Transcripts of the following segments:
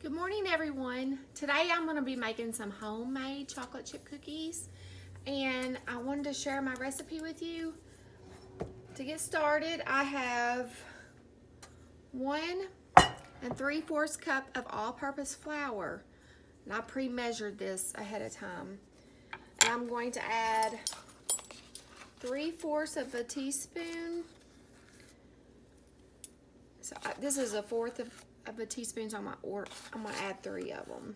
Good morning, everyone. Today I'm going to be making some homemade chocolate chip cookies, and I wanted to share my recipe with you. To get started, I have 1 3/4 cup of all-purpose flour, and I pre-measured this ahead of time. And I'm going to add 3/4 of a teaspoon. So this is 1/4 of a teaspoon, so I'm gonna add 3 of them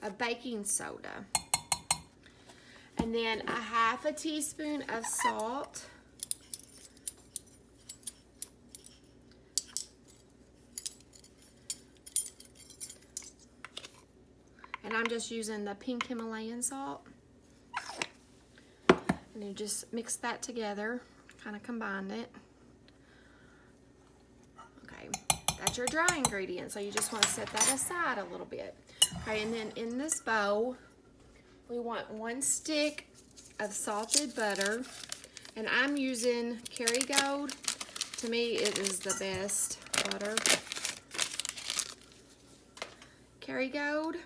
of baking soda, and then 1/2 teaspoon of salt, and I'm just using the pink Himalayan salt, and you just mix that together, kind of combine it. That's your dry ingredient, so you just want to set that aside a little bit. Okay, and then in this bowl, we want 1 stick of salted butter, and I'm using Kerrygold. To me, it is the best butter. Kerrygold.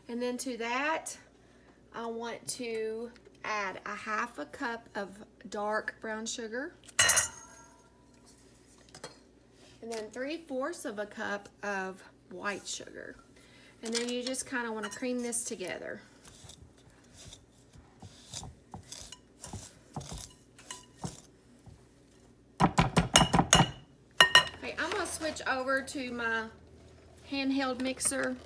And then to that, I want to add 1/2 cup of dark brown sugar. And then 3/4 cup of white sugar. And then you just kind of want to cream this together. Okay, I'm going to switch over to my handheld mixer.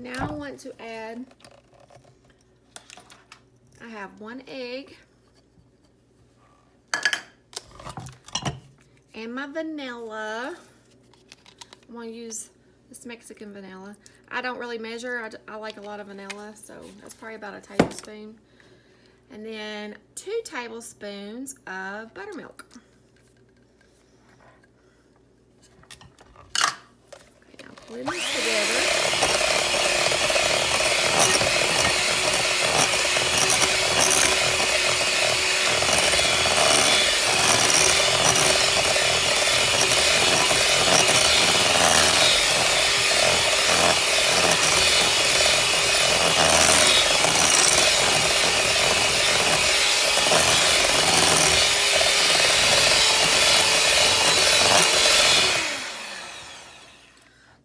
Now I want to add, I have 1 egg and my vanilla. I'm going to use this Mexican vanilla. I don't really measure. I like a lot of vanilla, so that's probably about a tablespoon. And then 2 tablespoons of buttermilk. Okay, now blend this together.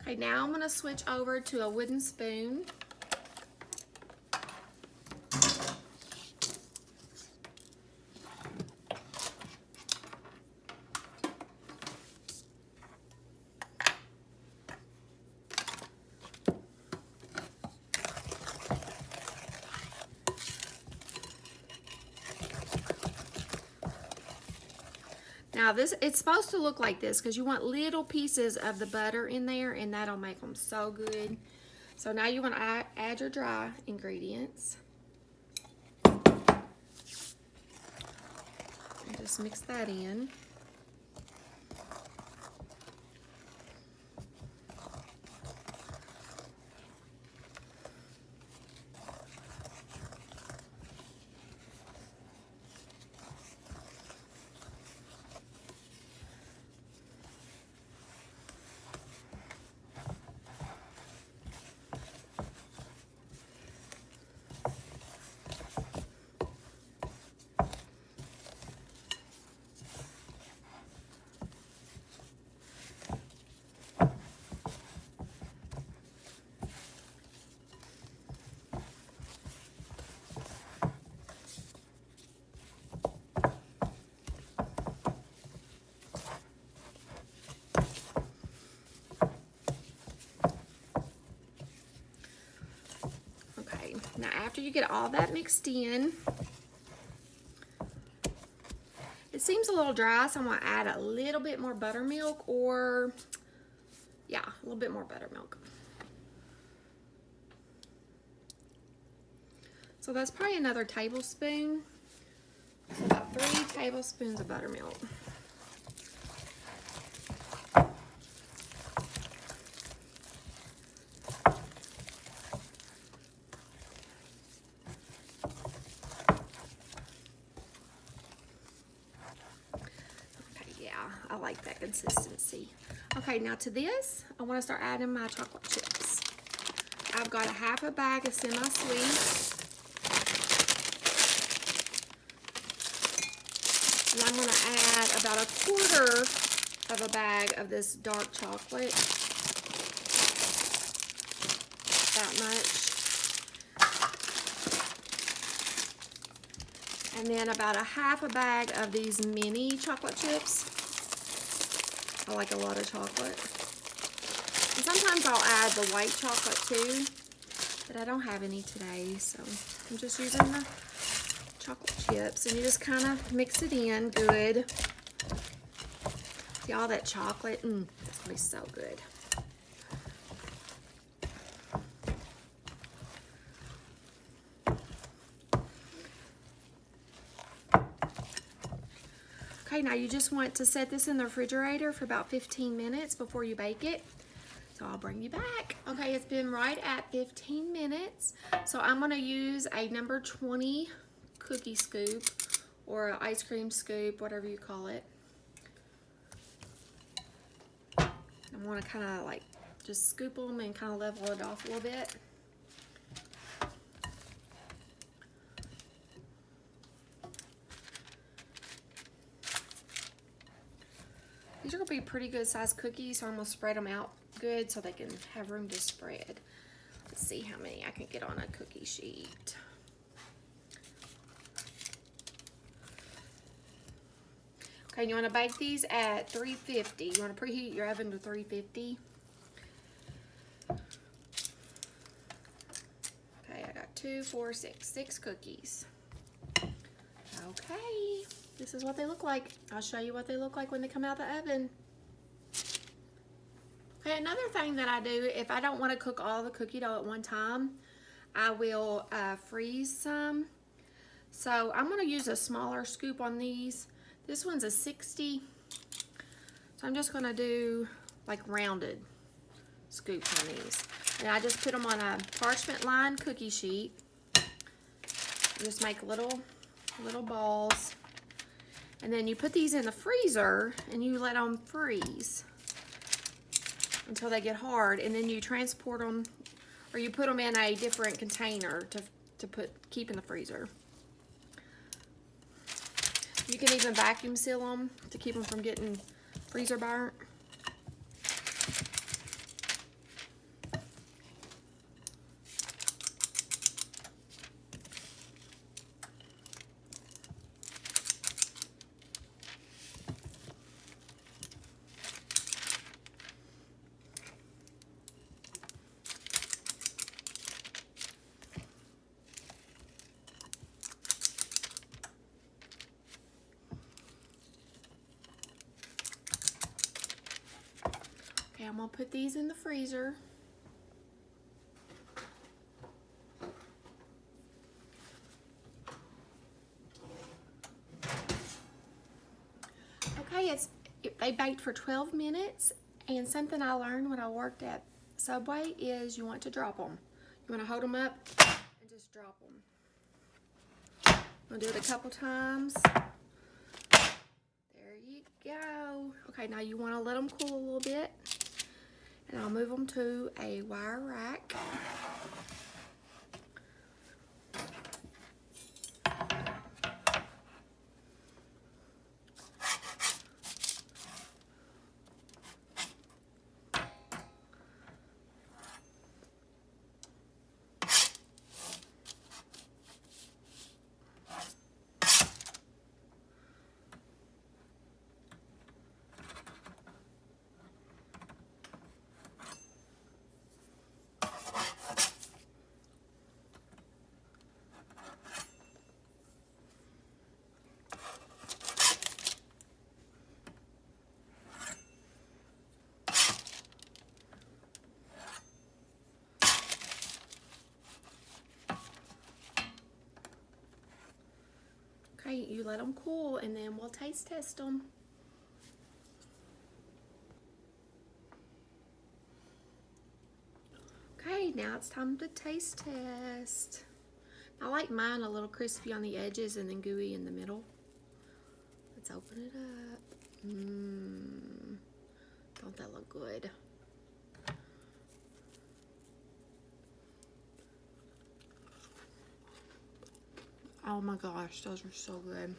Okay, now I'm going to switch over to a wooden spoon. Now it's supposed to look like this because you want little pieces of the butter in there, and that'll make them so good. So now you want to add your dry ingredients. And just mix that in. Now after you get all that mixed in, seems a little dry, so I'm gonna add a little bit more buttermilk, or yeah, a little bit more buttermilk. So that's probably another tablespoon. So about 3 tablespoons of buttermilk. I like that consistency. Okay, now to this, I want to start adding my chocolate chips. I've got a half a bag of semi-sweet. And I'm going to add about 1/4 of a bag of this dark chocolate. That much. And then about a half a bag of these mini chocolate chips. I like a lot of chocolate. And sometimes I'll add the white chocolate too, but I don't have any today, so I'm just using the chocolate chips. And you just kind of mix it in good. See all that chocolate? It's gonna be so good. Okay, now you just want to set this in the refrigerator for about 15 minutes before you bake it. So I'll bring you back. Okay, it's been right at 15 minutes. So I'm gonna use a number 20 cookie scoop or an ice cream scoop, whatever you call it. I wanna kind of like just scoop them and kind of level it off a little bit. These are gonna be pretty good sized cookies, so I'm gonna spread them out good so they can have room to spread. Let's see how many I can get on a cookie sheet. Okay, you wanna bake these at 350. You wanna preheat your oven to 350. Okay, I got 2, 4, 6 cookies. Okay. This is what they look like. I'll show you what they look like when they come out of the oven. Okay, another thing that I do, if I don't want to cook all the cookie dough at one time, I will freeze some. So I'm going to use a smaller scoop on these. This one's a 60. So I'm just going to do like rounded scoops on these. And I just put them on a parchment lined cookie sheet. Just make little balls. And then you put these in the freezer and you let them freeze until they get hard, and then you transport them, or you put them in a different container to keep in the freezer. You can even vacuum seal them to keep them from getting freezer burnt. Okay, I'm gonna put these in the freezer. Okay, they baked for 12 minutes, and something I learned when I worked at Subway is you want to drop them. You want to hold them up and just drop them. I'm gonna do it a couple times. There you go. Okay, now you want to let them cool a little bit, and I'll move them to a wire rack. Okay, you let them cool and then we'll taste test them. Okay, now it's time to taste test. I like mine a little crispy on the edges and then gooey in the middle. Let's open it up. Don't that look good? Oh my gosh, those are so good.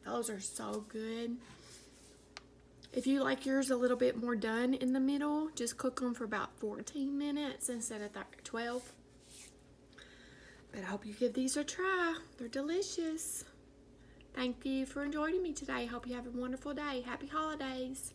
Those are so good. If you like yours a little bit more done in the middle, just cook them for about 14 minutes instead of 12. But I hope you give these a try. They're delicious. Thank you for joining me today. Hope you have a wonderful day. Happy holidays.